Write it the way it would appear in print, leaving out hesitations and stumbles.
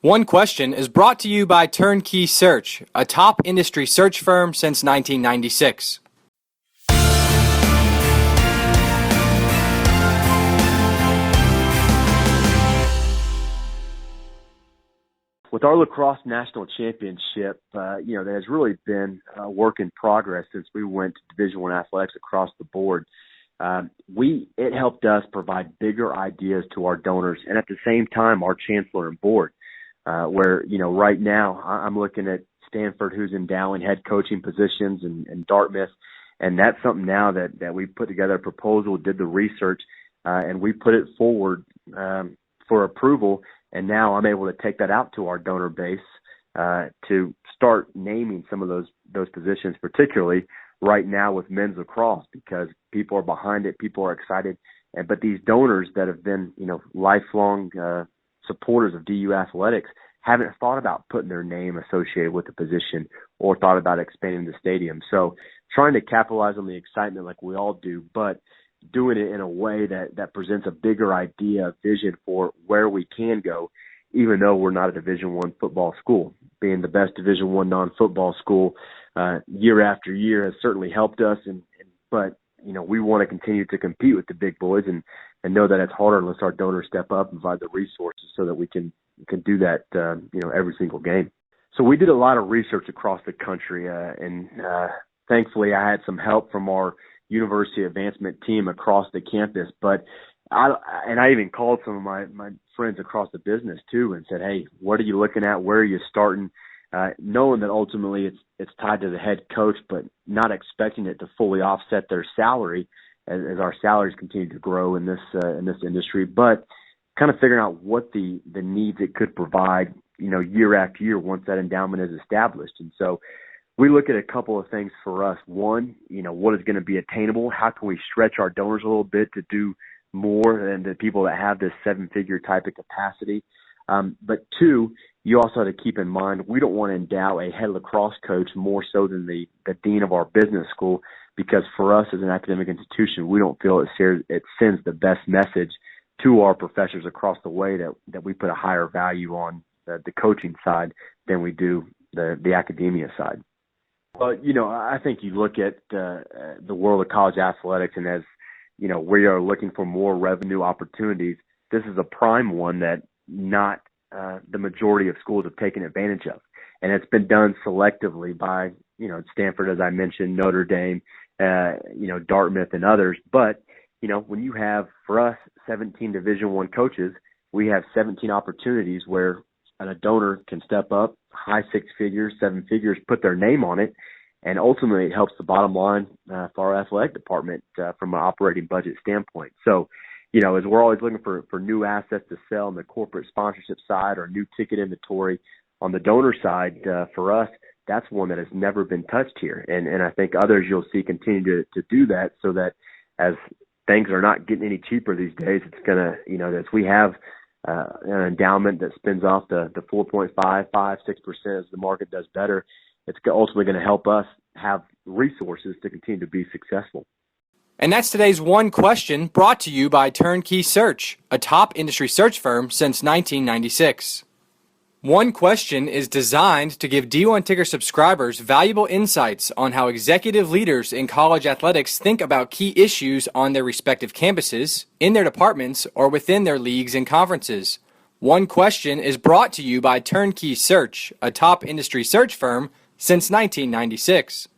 One Question is brought to you by Turnkey Search, a top industry search firm since 1996. With our lacrosse national championship, that has really been a work in progress since we went to Division I athletics across the board. It helped us provide bigger ideas to our donors and at the same time our chancellor and board. Right now I'm looking at Stanford, who's endowing head coaching positions, and Dartmouth, and that's something now that we put together a proposal, did the research, and we put it forward for approval. And now I'm able to take that out to our donor base to start naming some of those positions, particularly right now with men's lacrosse, because people are behind it, people are excited. But these donors that have been, lifelong supporters of DU athletics haven't thought about putting their name associated with the position or thought about expanding the stadium. So trying to capitalize on the excitement like we all do, but doing it in a way that presents a bigger idea, vision for where we can go, even though we're not a Division I football school. Being the best Division I non-football school year after year has certainly helped us, but we want to continue to compete with the big boys and know that it's harder unless our donors step up and provide the resources so that we can do that every single game. So we did a lot of research across the country, and thankfully I had some help from our university advancement team across the campus, but I even called some of my friends across the business too and said, hey, what are you looking at? Where are you starting? Knowing that ultimately it's tied to the head coach, but not expecting it to fully offset their salary as our salaries continue to grow in this industry, but kind of figuring out what the needs it could provide, year after year once that endowment is established. And so we look at a couple of things for us. One, what is going to be attainable? How can we stretch our donors a little bit to do more than the people that have this seven-figure type of capacity? But two, you also have to keep in mind, we don't want to endow a head lacrosse coach more so than the dean of our business school, because for us as an academic institution, we don't feel it sends the best message to our professors across the way that we put a higher value on the coaching side than we do the academia side. Well, I think you look at the world of college athletics, and as we are looking for more revenue opportunities, this is a prime one that not the majority of schools have taken advantage of. And it's been done selectively by, Stanford, as I mentioned, Notre Dame, Dartmouth and others. But, when you have, for us, 17 Division I coaches, we have 17 opportunities where a donor can step up, high six figures, seven figures, put their name on it, and ultimately it helps the bottom line for our athletic department from an operating budget standpoint. So, as we're always looking for new assets to sell on the corporate sponsorship side or new ticket inventory, on the donor side, for us, that's one that has never been touched here. And I think others you'll see continue to do that, so that as things are not getting any cheaper these days, it's going to, as we have an endowment that spins off the 4.5, 5, 6% as the market does better, it's ultimately going to help us have resources to continue to be successful. And that's today's One Question, brought to you by Turnkey Search, a top industry search firm since 1996. One Question is designed to give D1 Ticker subscribers valuable insights on how executive leaders in college athletics think about key issues on their respective campuses, in their departments, or within their leagues and conferences. One Question is brought to you by Turnkey Search, a top industry search firm since 1996.